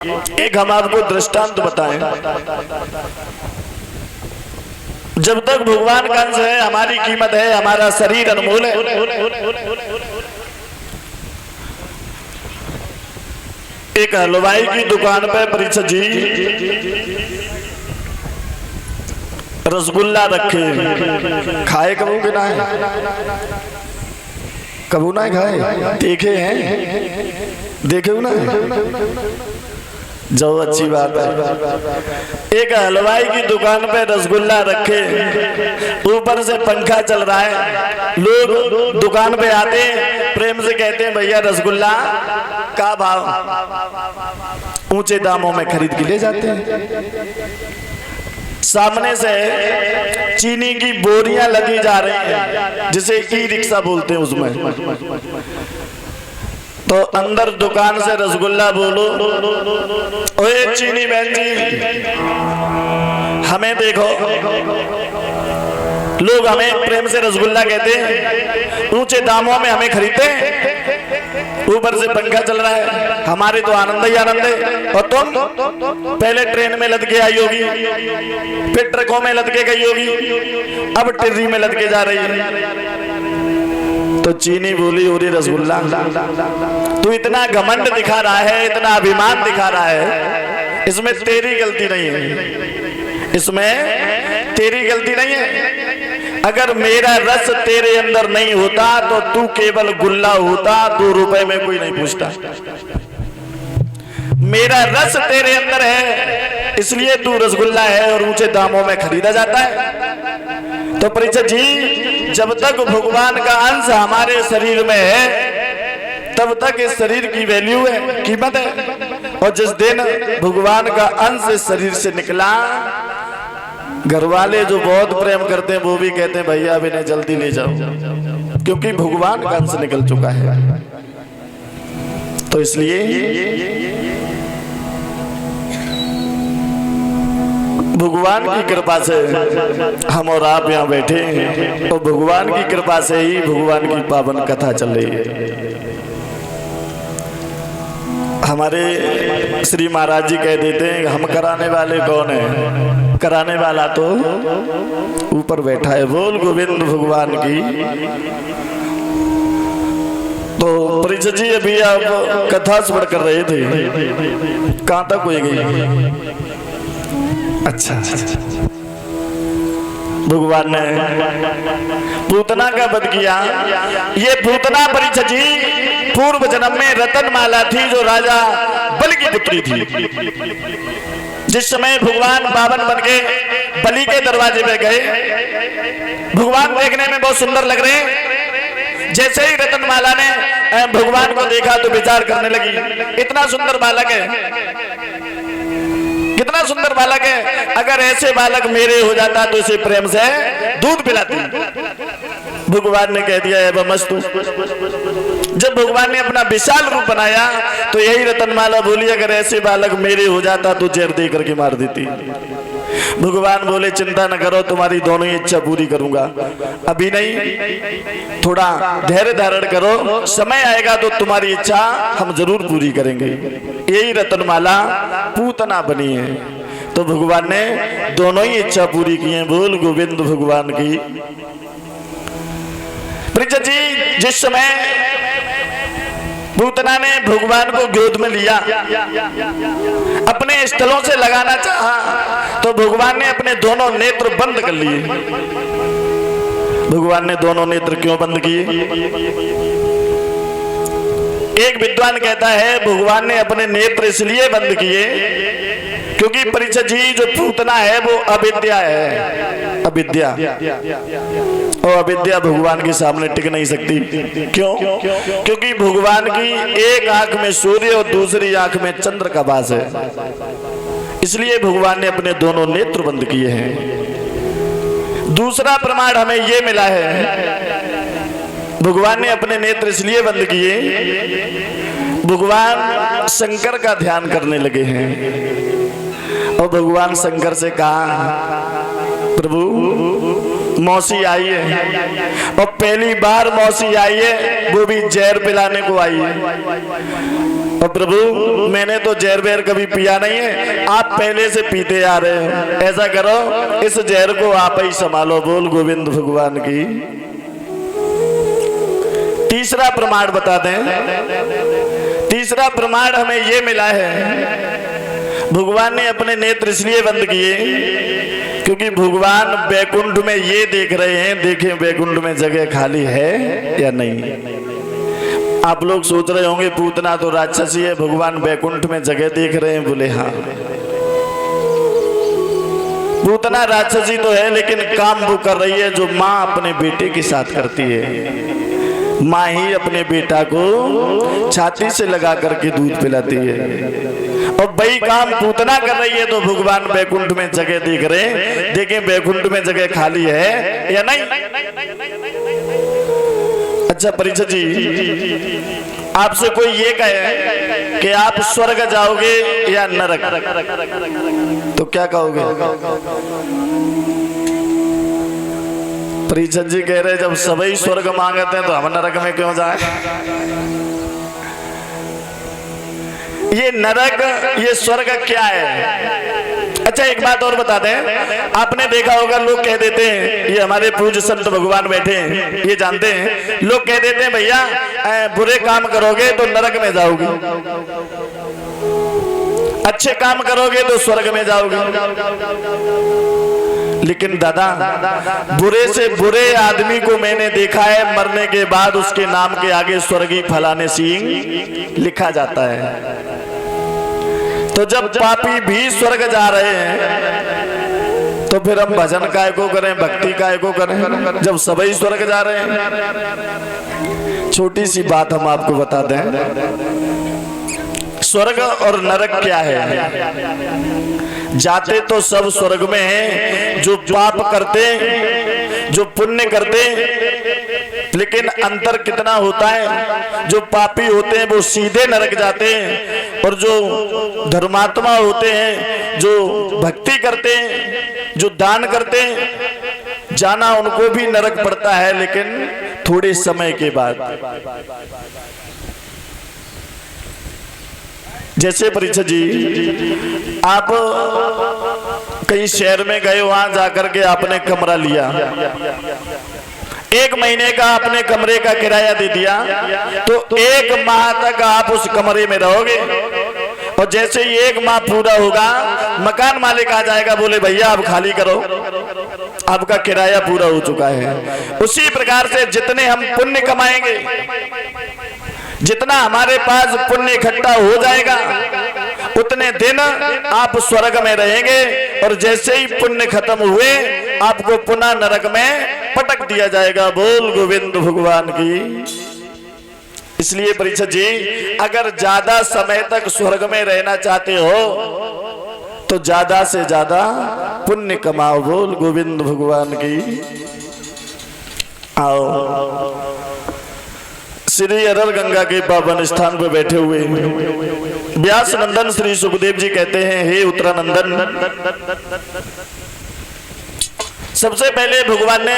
एक हम आपको दृष्टांत बताएं। जब तक भगवान का अंश है, हमारी कीमत है, हमारा शरीर अनमोल है। एक हलवाई की दुकान पे परीक्षित जी रसगुल्ला रखे, खाए कबू कि ना कबू ना खाए, देखे हैं, देखे ना, जो अच्छी बात है। एक हलवाई की दुकान पे रसगुल्ला रखे, ऊपर से पंखा चल रहा है, लोग दुकान पे आते प्रेम से कहते हैं भैया रसगुल्ला का भाव, ऊंचे दामों में खरीद के ले जाते हैं। सामने से चीनी की बोरियां लगी जा रही हैं, जिसे ई रिक्शा बोलते हैं, उसमें तो अंदर दुकान से रसगुल्ला बोलो, ओए चीनी बहन जी हमें देखो, लोग हमें प्रेम से रसगुल्ला कहते हैं, ऊंचे दामों में हमें खरीदते हैं, ऊपर से पंखा चल रहा है, हमारे तो आनंद ही आनंद है। और तुम पहले ट्रेन में लद के आई होगी, फिर ट्रकों में लद के गई होगी, अब टिर्री में लद के जा रही है। तो चीनी बोली ओरे रसगुल्ला, तू इतना घमंड दिखा रहा है, इतना अभिमान दिखा रहा है, इसमें तेरी गलती नहीं है, इसमें तेरी गलती नहीं है। अगर मेरा रस तेरे अंदर नहीं होता तो तू केवल गुल्ला होता, 2 रुपए में कोई नहीं पूछता। मेरा रस तेरे अंदर है, इसलिए तू रसगुल्ला है और ऊंचे दामों में खरीदा जाता है। तो परीक्षित जी, जब तक भगवान का अंश हमारे शरीर में है, तब तक इस शरीर की वैल्यू है, कीमत है। और जिस दिन भगवान का अंश इस शरीर से निकला, घर वाले जो बहुत प्रेम करते हैं वो भी कहते हैं भैया अब इन्हें जल्दी ले जाओ, क्योंकि भगवान का अंश निकल चुका है। तो इसलिए भगवान की कृपा से हम और आप यहाँ बैठे हैं, तो भगवान की कृपा से ही भगवान की पावन कथा चल रही है। हमारे श्री महाराज जी कह देते हैं हम कराने वाले कौन है, कराने वाला तो ऊपर बैठा है, बोल गोविंद भगवान की। तो परीक्षित जी अभी आप कथा स्मरण कर रहे थे, कहाँ तक हुई गई? अच्छा, भगवान ने पूतना का वध किया। ये पूतना परीक्षित जी पूर्व जन्म में रतनमाला थी, जो राजा बलि की पुत्री थी। जिस समय भगवान पावन बन के बलि के दरवाजे पे गए, भगवान देखने में बहुत सुंदर लग रहे हैं। जैसे ही रतनमाला ने भगवान को देखा तो विचार करने लगी, इतना सुंदर बालक है, कितना सुंदर बालक है, अगर ऐसे बालक मेरे हो जाता तो इसे प्रेम से दूध पिलाती। भगवान ने कह दिया है बमस्तु। जब भगवान ने अपना विशाल रूप बनाया तो यही रतनमाला बोली अगर ऐसे बालक मेरे हो जाता तो जहर दे करके मार देती। भगवान बोले चिंता न करो, तुम्हारी दोनों ही इच्छा पूरी करूंगा, अभी नहीं, थोड़ा धैर्य धारण करो, समय आएगा तो तुम्हारी इच्छा हम जरूर पूरी करेंगे। यही रतनमाला पूतना बनी है। तो भगवान ने दोनों ही इच्छा पूरी की है। बोल गोविंद भगवान की। परीक्षित जी जिस समय पूतना ने भगवान को गोद में लिया, अपने स्थलों से लगाना चाहा, तो भगवान ने अपने दोनों नेत्र बंद कर लिए। भगवान ने दोनों नेत्र क्यों बंद किए? एक विद्वान कहता है भगवान ने अपने नेत्र इसलिए बंद किए क्योंकि परीक्षित जी जो पूतना है वो अविद्या है, अविद्या, और अविद्या भगवान के सामने टिक नहीं सकती। क्यों? क्योंकि भगवान की एक आंख में सूर्य और दूसरी आंख में चंद्र का वास है, इसलिए भगवान ने अपने दोनों नेत्र बंद किए हैं। दूसरा प्रमाण हमें ये मिला है, भगवान ने अपने नेत्र इसलिए बंद किए, भगवान शंकर का ध्यान करने लगे हैं। और भगवान शंकर से कहा प्रभु मौसी आई है, और पहली बार मौसी आई है, वो भी जहर पिलाने को आई है। और प्रभु मैंने तो जहर वहर कभी पिया नहीं है, आप पहले से पीते आ रहे हो, ऐसा करो इस जहर को आप ही संभालो। बोल गोविंद भगवान की। तीसरा प्रमाण बता दें। तीसरा प्रमाण हमें ये मिला है, भगवान ने अपने नेत्र इसलिए बंद किए क्योंकि भगवान बैकुंठ में ये देख रहे हैं, देखें बैकुंठ में जगह खाली है या नहीं। आप लोग सोच रहे होंगे पूतना तो राक्षसी है, भगवान बैकुंठ में जगह देख रहे हैं। बोले हाँ, पूतना राक्षसी तो है लेकिन काम वो कर रही है जो माँ अपने बेटे के साथ करती है। माँ ही अपने बेटा को छाती से लगा करके दूध पिलाती है और वही काम पूतना कर रही है। तो भगवान बैकुंठ में जगह देख रहे हैं, देखें बैकुंठ में जगह खाली है या नहीं। अच्छा परीक्षित जी, आपसे कोई ये कहे कि आप स्वर्ग जाओगे या नरक, तो क्या कहोगे? परीक्षित जी कह रहे जब सभी स्वर्ग मांगते हैं तो हम नरक में क्यों जाए। ये नरक ये स्वर्ग क्या है? अच्छा एक बात और बता दें, आपने देखा होगा लोग कह देते हैं, ये हमारे पूज्य संत भगवान बैठे हैं ये जानते हैं, लोग कह देते हैं भैया बुरे काम करोगे तो नरक में जाओगे, अच्छे काम करोगे तो स्वर्ग में जाओगे। लेकिन दादा बुरे से बुरे आदमी को मैंने देखा है, मरने के बाद उसके नाम के आगे स्वर्गीय फलाने सिंह लिखा जाता है। तो जब पापी भी स्वर्ग जा रहे हैं तो फिर हम भजन काय को करें, भक्ति काय को करें जब सभी स्वर्ग जा रहे हैं। छोटी सी बात हम आपको बता दें, स्वर्ग और नरक क्या है? जाते तो सब स्वर्ग में हैं जो पाप करते, जो पुण्य करते, लेकिन अंतर कितना होता है, जो पापी होते हैं वो सीधे नरक जाते हैं और जो धर्मात्मा होते हैं, जो भक्ति करते हैं, जो दान करते हैं, जाना उनको भी नरक पड़ता है लेकिन थोड़े समय के बाद। जैसे परीक्षित जी आप कहीं शहर में गए, वहां जाकर के आपने कमरा लिया, 1 महीने का आपने कमरे का किराया दे दिया, तो 1 माह तक आप उस कमरे में रहोगे और जैसे ही 1 माह पूरा होगा मकान मालिक आ जाएगा, बोले भैया आप खाली करो, आपका किराया पूरा हो चुका है। उसी प्रकार से जितने हम पुण्य कमाएंगे, जितना हमारे पास पुण्य इकट्ठा हो जाएगा उतने दिन आप स्वर्ग में रहेंगे और जैसे ही पुण्य खत्म हुए आपको पुनः नरक में पटक दिया जाएगा। बोल गोविंद भगवान की। इसलिए परीक्षित जी अगर ज्यादा समय तक स्वर्ग में रहना चाहते हो तो ज्यादा से ज्यादा पुण्य कमाओ। बोल गोविंद भगवान की। आओ श्री अरल गंगा के पावन स्थान पर बैठे हुए व्यास नंदन श्री सुखदेव जी कहते हैं, हे उत्तरानंदन, सबसे पहले भगवान ने